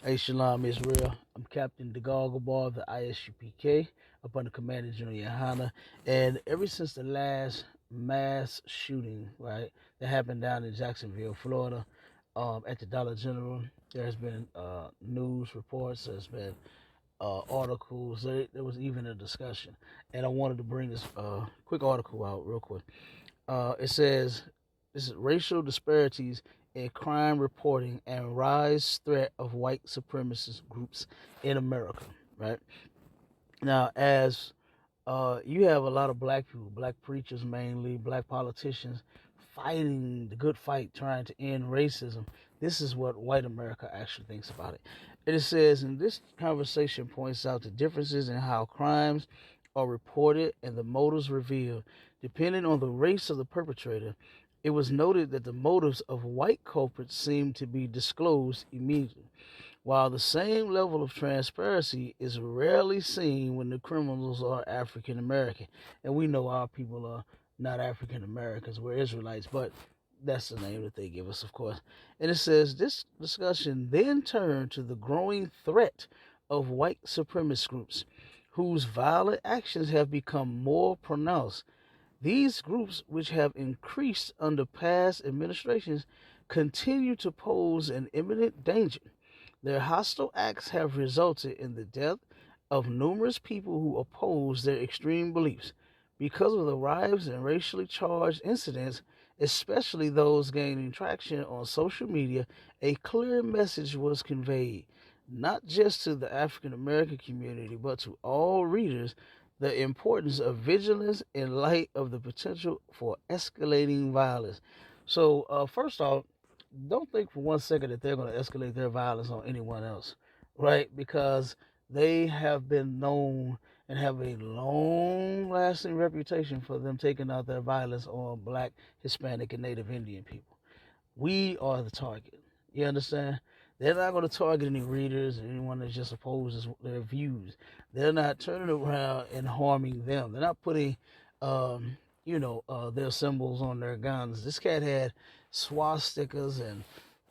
Hey, Shalom Israel. I'm Captain DeGargobar of the ISUPK up under Commander General Yohana. And ever since the last mass shooting, right, that happened down in Jacksonville, Florida, at the Dollar General, there has been news reports, there's been articles, there was even a discussion. And I wanted to bring this quick article out real quick. It says this is racial disparities in crime reporting and rise threat of white supremacist groups in America. Right now, as you have a lot of black people, black preachers mainly, black politicians fighting the good fight, trying to end racism. This is what white America actually thinks about it. And it says, and this conversation points out the differences in how crimes are reported and the motives revealed. Depending on the race of the perpetrator, it was noted that the motives of white culprits seem to be disclosed immediately, while the same level of transparency is rarely seen when the criminals are African American. And we know our people are not African Americans, we're Israelites, but that's the name that they give us, of course. And it says this discussion then turned to the growing threat of white supremacist groups whose violent actions have become more pronounced. These groups, which have increased under past administrations, continue to pose an imminent danger. Their hostile acts have resulted in the death of numerous people who oppose their extreme beliefs. Because of the rise in racially charged incidents, especially those gaining traction on social media, a clear message was conveyed, not just to the African American community, but to all readers, the importance of vigilance in light of the potential for escalating violence. So, first off, don't think for one second that they're going to escalate their violence on anyone else, right? Because they have been known and have a long lasting reputation for them taking out their violence on black, Hispanic, and Native Indian people. We are the target. You understand? They're not going to target any readers or anyone that just opposes their views. They're not turning around and harming them. They're not putting, their symbols on their guns. This cat had swastikas and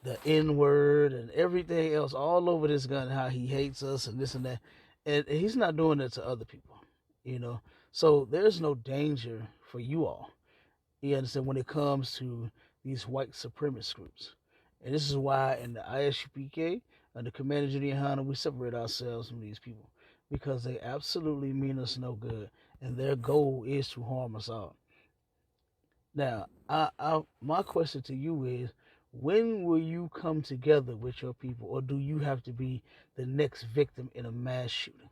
the N word and everything else all over this gun, how he hates us and this and that. And he's not doing it to other people, you know. So there's no danger for you all. You understand when it comes to these white supremacist groups. And this is why in the ISUPK, under Commander Judy Hanna, we separate ourselves from these people because they absolutely mean us no good, and their goal is to harm us all. Now, my question to you is, when will you come together with your people, or do you have to be the next victim in a mass shooting?